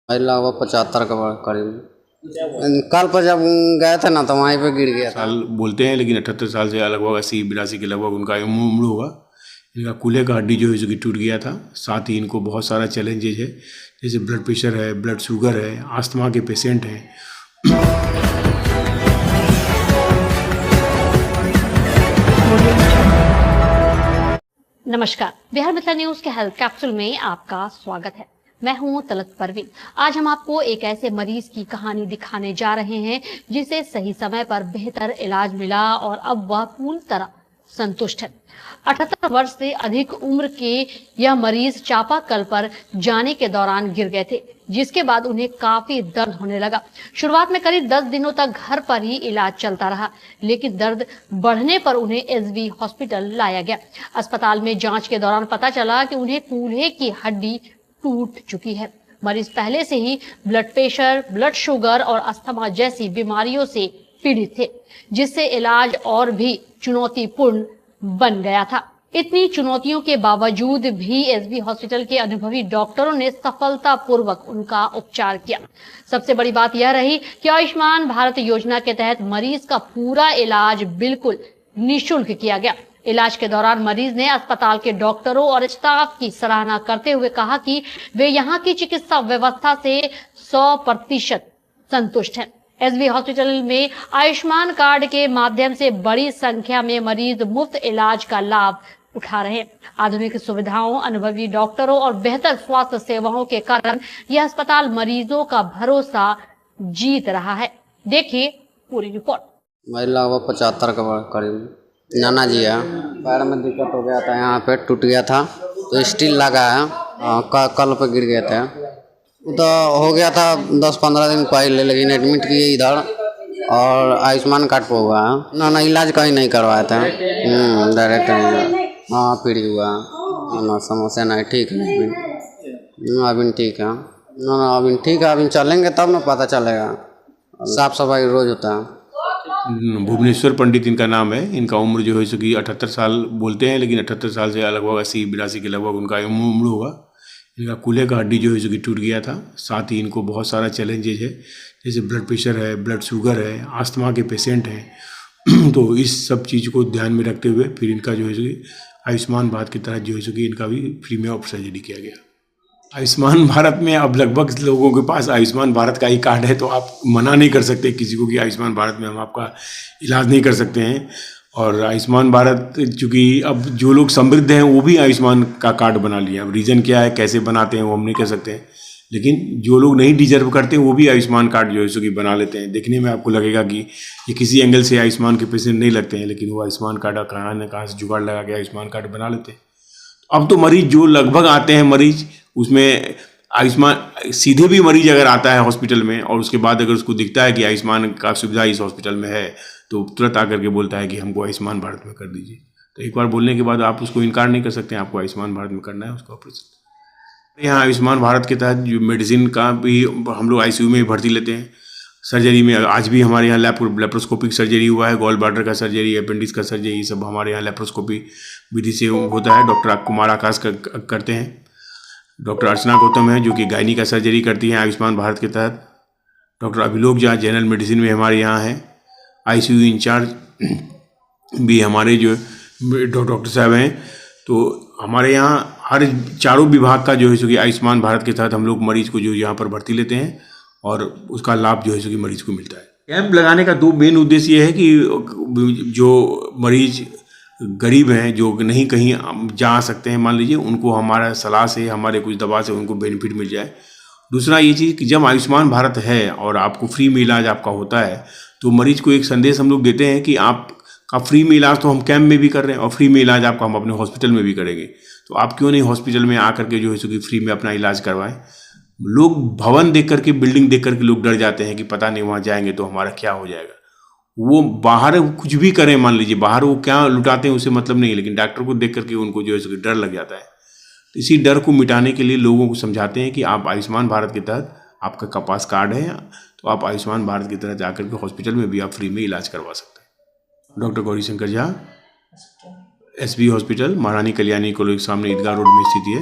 लगभग 75 के करीब। कल पर जब गए थे ना तो वहीं पे गिर गया था। साल बोलते हैं, लेकिन 78 साल से लगभग 80-82 के लगभग उनका उम्र होगा। इनका कूल्हे का हड्डी जो है उसकी टूट गया था। साथ ही इनको बहुत सारा चैलेंजेज है, जैसे ब्लड प्रेशर है, ब्लड शुगर है, आस्थमा के पेशेंट हैं। नमस्कार, बिहार मित्र न्यूज के हेल्थ कैप्सूल में आपका स्वागत है। मैं हूं तलत परवीन। आज हम आपको एक ऐसे मरीज की कहानी दिखाने जा रहे हैं जिसे सही समय पर बेहतर इलाज मिला और अब वह पूर्ण तरह संतुष्ट है। 78 वर्ष से अधिक उम्र के यह मरीज चापाकल पर जाने के दौरान गिर गए थे, जिसके बाद उन्हें काफी दर्द होने लगा। शुरुआत में करीब 10 दिनों तक घर पर ही इलाज चलता रहा, लेकिन दर्द बढ़ने पर उन्हें एसवी हॉस्पिटल लाया गया। अस्पताल में जांच के दौरान पता चला कि उन्हें कूल्हे की हड्डी टूट चुकी है। मरीज पहले से ही ब्लड प्रेशर, ब्लड शुगर और अस्थमा जैसी बीमारियों से पीड़ित थे, जिससे इलाज और भी चुनौतीपूर्ण बन गया था। इतनी चुनौतियों के बावजूद भी एसवी हॉस्पिटल के अनुभवी डॉक्टरों ने सफलतापूर्वक उनका उपचार किया। सबसे बड़ी बात यह रही कि आयुष्मान भारत योजना के तहत मरीज का पूरा इलाज बिल्कुल निःशुल्क किया गया। इलाज के दौरान मरीज ने अस्पताल के डॉक्टरों और स्टाफ की सराहना करते हुए कहा कि वे यहाँ की चिकित्सा व्यवस्था से 100% संतुष्ट हैं। एसवी हॉस्पिटल में आयुष्मान कार्ड के माध्यम से बड़ी संख्या में मरीज मुफ्त इलाज का लाभ उठा रहे हैं। आधुनिक सुविधाओं, अनुभवी डॉक्टरों और बेहतर स्वास्थ्य सेवाओं के कारण यह अस्पताल मरीजों का भरोसा जीत रहा है। देखिए पूरी रिपोर्ट। लगभग 75 के करीब। नाना जी है, पैर में दिक्कत हो गया था, यहाँ पे टूट गया था तो स्टील लगा है। कल पे गिर गए थे, तो हो गया था 10-15 दिन पहले, लेकिन एडमिट किए इधर और आयुष्मान कार्ड पे हुआ है ना। इलाज कहीं नहीं करवाया था, डायरेक्ट हाँ फ्री हुआ ना। समस्या नहीं, ठीक है अभी ठीक है ना, अभी ठीक है। अभी चलेंगे तब ना पता चलेगा। साफ सफाई रोज होता है। भुवनेश्वर पंडित इनका नाम है। इनका उम्र जो है कि 78 साल बोलते हैं, लेकिन 78 साल से लगभग 80-82 के लगभग उनका उम्र होगा। इनका कूल्हे का हड्डी जो है कि टूट गया था। साथ ही इनको बहुत सारा चैलेंजेज है, जैसे ब्लड प्रेशर है, ब्लड शुगर है, आस्थमा के पेशेंट हैं। तो इस सब चीज़ को ध्यान में रखते हुए फिर इनका जो है कि आयुष्मान भारत के तहत जो है कि इनका भी फ्री में ऑफ सर्जरी किया गया। आयुष्मान भारत में अब लगभग लोगों के पास आयुष्मान भारत का ही कार्ड है, तो आप मना नहीं कर सकते किसी को कि आयुष्मान भारत में हम आपका इलाज नहीं कर सकते हैं। और आयुष्मान भारत चूँकि अब जो लोग समृद्ध हैं वो भी आयुष्मान का कार्ड बना लिया। अब रीज़न क्या है, कैसे बनाते हैं वो हम नहीं कह सकते हैं, लेकिन जो लोग नहीं डिजर्व करते हैं वो भी आयुष्मान कार्ड जो है सो कि बना लेते हैं। देखने में आपको लगेगा कि ये किसी एंगल से आयुष्मान के पेशेंट नहीं लगते हैं, लेकिन वो आयुष्मान कार्ड कहाँ से जुगाड़ लगा के आयुष्मान कार्ड बना लेते हैं। अब तो मरीज जो लगभग आते हैं मरीज, उसमें आयुष्मान सीधे भी मरीज अगर आता है हॉस्पिटल में और उसके बाद अगर उसको दिखता है कि आयुष्मान का सुविधा इस हॉस्पिटल में है, तो तुरंत आकर के बोलता है कि हमको आयुष्मान भारत में कर दीजिए। तो एक बार बोलने के बाद आप उसको इनकार नहीं कर सकते हैं, आपको आयुष्मान भारत में करना है उसको ऑपरेशन। यहाँ आयुष्मान भारत के तहत जो मेडिसिन का भी हम लोग आईसीयू में भर्ती लेते हैं। सर्जरी में आज भी हमारे यहाँ लेप्रोस्कोपिक सर्जरी हुआ है, गॉल ब्लैडर का सर्जरी, अपेंडिक्स का सर्जरी, ये सब हमारे यहाँ लेप्रोस्कोपी विधि से होता है। डॉक्टर कुमार आकाश करते हैं। डॉक्टर अर्चना गौतम है जो कि गायनी का सर्जरी करती हैं आयुष्मान भारत के तहत। डॉक्टर अभिलोक जहाँ जनरल मेडिसिन में हमारे यहाँ है। आईसीयू इंचार्ज भी हमारे जो डॉक्टर साहब हैं। तो हमारे यहाँ हर चारों विभाग का जो है सो कि आयुष्मान भारत के तहत हम लोग मरीज को जो यहाँ पर भर्ती लेते हैं और उसका लाभ जो है सो कि मरीज को मिलता है। कैंप लगाने का 2 मेन उद्देश्य ये है कि जो मरीज गरीब हैं, जो नहीं कहीं जा सकते हैं, मान लीजिए, उनको हमारा सलाह से, हमारे कुछ दवा से उनको बेनिफिट मिल जाए। दूसरा ये चीज़ कि जब आयुष्मान भारत है और आपको फ्री में इलाज आपका होता है, तो मरीज को एक संदेश हम लोग देते हैं कि आपका फ्री में इलाज तो हम कैंप में भी कर रहे हैं और फ्री में इलाज आपका हम अपने हॉस्पिटल में भी करेंगे। तो आप क्यों नहीं हॉस्पिटल में आकर के जो है सो कि फ्री में अपना इलाज करवाएं। लोग भवन देख करके, बिल्डिंग देख करके लोग डर जाते हैं कि पता नहीं वहाँ जाएंगे तो हमारा क्या हो जाएगा। वो बाहर कुछ भी करें, मान लीजिए बाहर वो क्या लुटाते हैं उसे मतलब नहीं है, लेकिन डॉक्टर को देख करके उनको जो है सो कि डर लग जाता है। तो इसी डर को मिटाने के लिए लोगों को समझाते हैं कि आप आयुष्मान भारत के तहत आपका पास कार्ड है, तो आप आयुष्मान भारत के तहत जाकर के हॉस्पिटल में भी आप फ्री में इलाज करवा सकते हैं। Doctor Gauri Shankar Jha, SV hospital, Maharani Kalyani college के सामने ईदगाह रोड में स्थित है।